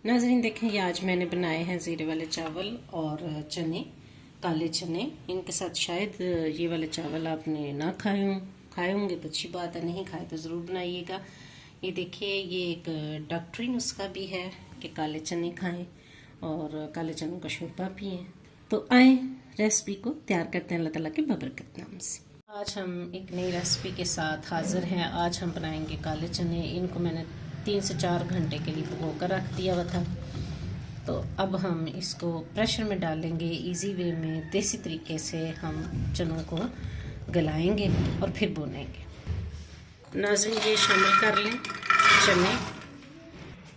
नाज़रीन देखें, ये आज मैंने बनाए हैं ज़ीरे वाले चावल और चने, काले चने। इनके साथ शायद ये वाले चावल आपने ना खाए होंगे तो अच्छी बात है, नहीं खाए तो ज़रूर बनाइएगा। ये देखिए, ये एक डॉक्टरी नुस्खा भी है कि काले चने खाएं और काले चनों का शोरबा पिएं। तो आए रेसिपी को तैयार करते हैं अल्लाह ताला के बबरकत नाम से। आज हम एक नई रेसिपी के साथ हाज़िर हैं। आज हम बनाएंगे काले चने। इनको मैंने 3 से 4 घंटे के लिए भिगो कर रख दिया हुआ था। तो अब हम इसको प्रेशर में डालेंगे। इजी वे में देसी तरीके से हम चनों को गलाएंगे और फिर भूनेंगे। नाज़रीन, ये शामिल कर लें चने।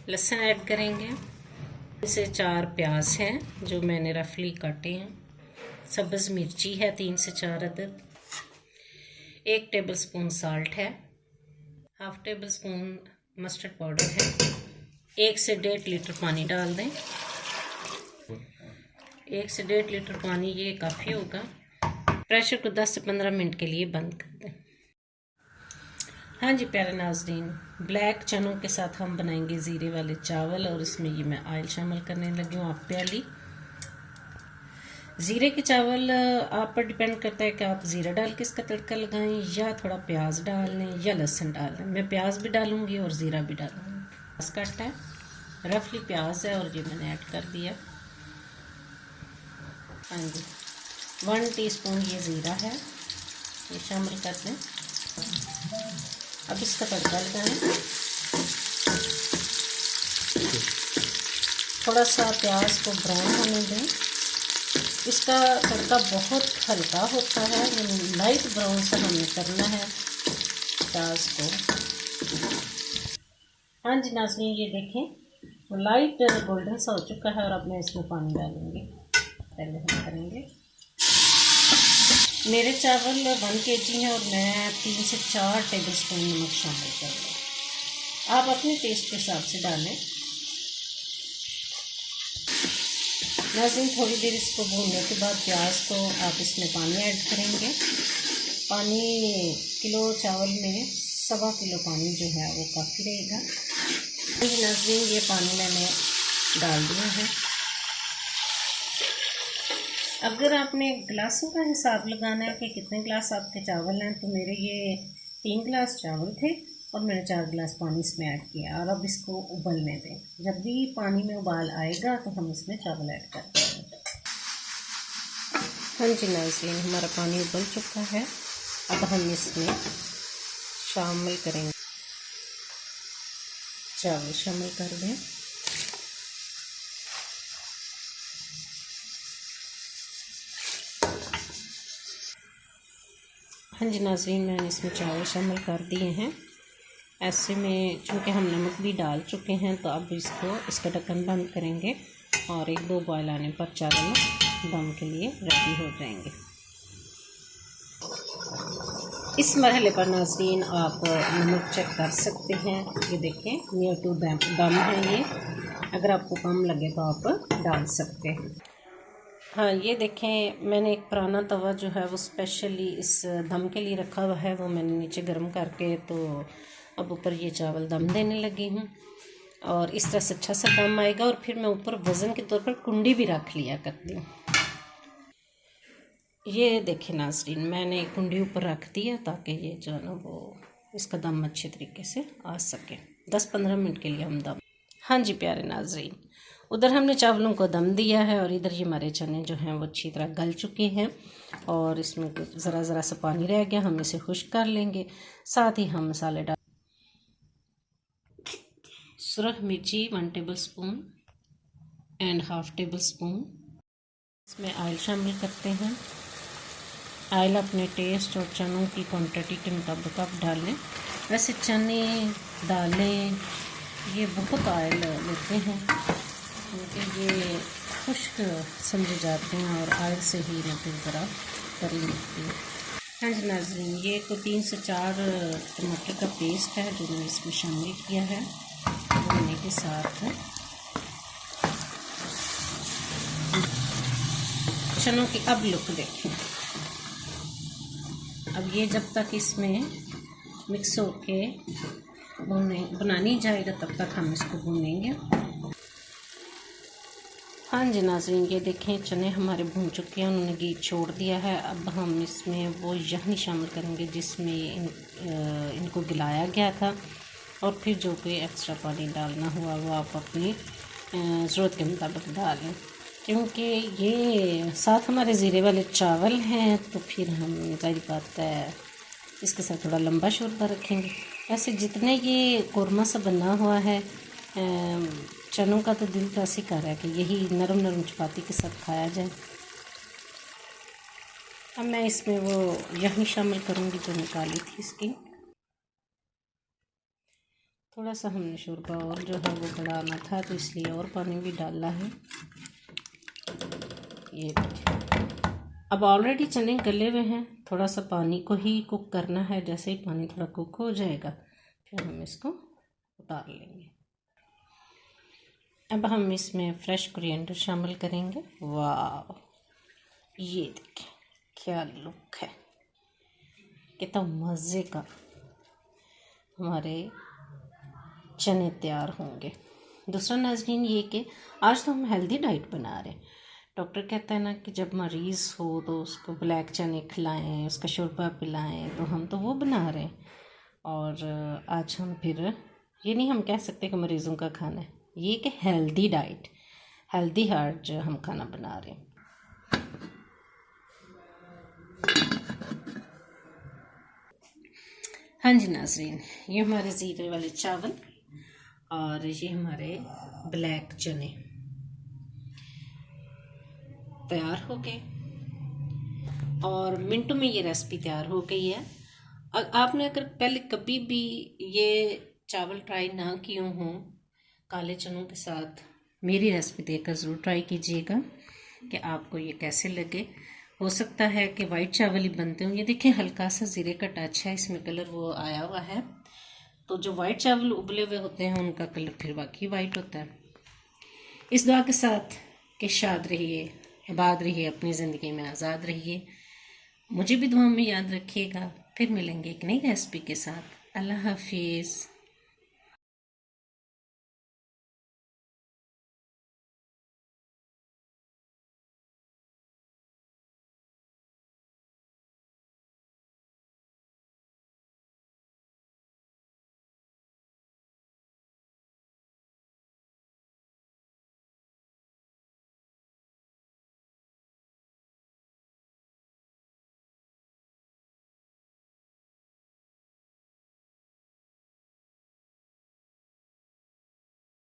लहसुन ऐड करेंगे। इसे 4 प्याज हैं जो मैंने रफली काटे हैं। सब्ज़ मिर्ची है 3 से 4 अदद। 1 टेबलस्पून साल्ट है। Half table spoon mustard powder है। 1 से 1.5 लीटर पानी डाल दें। 1 से 1.5 लीटर पानी, ये काफ़ी होगा। प्रेशर को 10 से 15 मिनट के लिए बंद कर दें। हाँ जी प्यारे नाज़रीन, ब्लैक चनों के साथ हम बनाएंगे ज़ीरे वाले चावल और इसमें ये मैं ऑयल शामिल करने लगी हूँ 1 प्याली। ज़ीरे के चावल आप पर डिपेंड करता है कि आप ज़ीरा डाल के इसका तड़का लगाएं या थोड़ा प्याज डाल लें या लहसुन डाल लें। मैं प्याज भी डालूंगी और ज़ीरा भी डालूंगी। प्याज कट है, रफली प्याज है और ये मैंने ऐड कर दिया। हाँ जी, 1 टीस्पून ये ज़ीरा है, ये शामिल कर दें। अब इसका तड़का लगाएं। थोड़ा सा प्याज को ब्राउन होने दें। इसका तड़का बहुत हल्का होता है, यानी लाइट ब्राउन सा हमें करना है प्याज को। हाँ जी नाज़रीन, ये देखें लाइट गोल्डन सा हो चुका है और अब मैं इसमें पानी डालूंगी। पहले हम करेंगे, मेरे चावल 1 kg हैं और मैं 3 से 4 टेबलस्पून नमक शामिल करूँगा। आप अपने टेस्ट के हिसाब से डालें। नाज़रीन, थोड़ी देर इसको भूनने के बाद प्याज को आप इसमें पानी ऐड करेंगे। पानी किलो चावल में 1.25 किलो पानी जो है वो काफ़ी रहेगा। नाज़रीन, ये पानी मैंने डाल दिया है। अगर आपने गिलासों का हिसाब लगाना है कि कितने गिलास आपके चावल हैं, तो मेरे ये 3 गिलास चावल थे और मैंने 4 गिलास पानी इसमें ऐड किया। और अब इसको उबलने दें। जब भी पानी में उबाल आएगा तो हम इसमें चावल ऐड कर देंगे। हाँ जी नाज़रीन, हमारा पानी उबल चुका है। अब हम इसमें शामिल करेंगे, चावल शामिल कर दें। हाँ जी नाज़रीन, मैंने इसमें चावल शामिल कर दिए हैं। ऐसे में चूँकि हम नमक भी डाल चुके हैं, तो अब इसका ढक्कन बंद करेंगे और 1-2 बॉयल आने पर चावल दम के लिए रेडी हो जाएंगे। इस मरहले पर नाज़रीन आप नमक चेक कर सकते हैं। ये देखें, नियर टू दम है ये। अगर आपको कम लगे तो आप डाल सकते हैं। हाँ, ये देखें, मैंने एक पुराना तवा जो है वो स्पेशली इस दम के लिए रखा हुआ है, वो मैंने नीचे गर्म करके तो अब ऊपर ये चावल दम देने लगी हूँ। और इस तरह से अच्छा सा दम आएगा। और फिर मैं ऊपर वज़न के तौर पर कुंडी भी रख लिया करती हूँ। ये देखें नाज़रीन, मैंने कुंडी ऊपर रख दिया ताकि ये जो है ना वो इसका दम अच्छे तरीके से आ सके। 10-15 मिनट के लिए हम दम। हाँ जी प्यारे नाज़रीन, उधर हमने चावलों को दम दिया है और इधर ये हमारे चने जो हैं वो अच्छी तरह गल चुके हैं और इसमें ज़रा सा पानी रह गया, हम इसे खुश्क कर लेंगे। साथ ही हम मसाले डाल, सुरख मिर्ची 1 tablespoon and half table spoon. इसमें ऑयल शामिल करते हैं। ऑयल अपने टेस्ट और चनों की क्वांटिटी के मुताबिक आप डालें। वैसे चने दालें ये बहुत ऑयल लेते हैं क्योंकि ये खुश्क समझे जाते हैं और ऑयल से ही मतलब ज़रा तरी मिलती है। हाँ जी नाज़रीन, ये तो 3 से 4 टमाटर का पेस्ट है जो मैंने इसमें शामिल किया है भुनने के साथ। चनों की अब लुक देखें। अब ये जब तक इसमें मिक्स होके बना नहीं जाएगा तब तक हम इसको भूनेंगे। हाँ जी नाज़रीन, ये देखें चने हमारे भून चुके हैं, उन्होंने घी छोड़ दिया है। अब हम इसमें वो यखनी शामिल करेंगे जिसमें इनको गिलाया गया था, और फिर जो कोई एक्स्ट्रा पानी डालना हुआ वो आप अपनी ज़रूरत के मुताबिक डालें, क्योंकि ये साथ हमारे ज़ीरे वाले चावल हैं तो फिर हम ज़ाहिर बात है इसके साथ थोड़ा लंबा शोरबा रखेंगे। वैसे जितने ये कोरमा सा बना हुआ है चनों का, तो दिल तो ऐसे कर रहा है कि यही नरम नरम चपाती के साथ खाया जाए। अब मैं इसमें वो यखनी शामिल करूँगी जो निकाली थी इसकी। थोड़ा सा हमने शोरबा और जो है वो बढ़ाना था तो इसलिए और पानी भी डाला है। ये अब ऑलरेडी चने गले हुए हैं, थोड़ा सा पानी को ही कुक करना है। जैसे ही पानी थोड़ा कुक हो जाएगा फिर हम इसको उतार लेंगे। अब हम इसमें फ्रेश कोरिएंडर शामिल करेंगे। वाह, ये देखें क्या लुक है, कितना मज़े का हमारे चने तैयार होंगे। दूसरा नाज़रीन ये कि आज तो हम हेल्दी डाइट बना रहे हैं। डॉक्टर कहता है ना कि जब मरीज़ हो तो उसको ब्लैक चने खिलाएं, उसका शोरबा पिलाएं, तो हम तो वो बना रहे हैं। और आज हम फिर ये नहीं हम कह सकते कि मरीज़ों का खाना है, ये कि हेल्दी डाइट, हेल्दी हार्ट हम खाना बना रहे हैं। हाँ जी नाज़रीन, ये हमारे ज़ीरे वाले चावल और ये हमारे ब्लैक चने तैयार हो गए और मिनटों में ये रेसिपी तैयार हो गई है। आपने अगर पहले कभी भी ये चावल ट्राई ना किए हों काले चनों के साथ, मेरी रेसिपी देखकर ज़रूर ट्राई कीजिएगा कि आपको ये कैसे लगे। हो सकता है कि वाइट चावल ही बनते हों। ये देखें हल्का सा ज़ीरे का टच है इसमें, कलर वो आया हुआ है। तो जो वाइट चावल उबले हुए होते हैं उनका कलर फिर बाकी वाइट होता है। इस दुआ के साथ कि शाद रहिए, आबाद रहिए, अपनी ज़िंदगी में आज़ाद रहिए। मुझे भी दुआ में याद रखिएगा। फिर मिलेंगे एक नई रेसिपी के साथ। अल्लाह हाफिज़।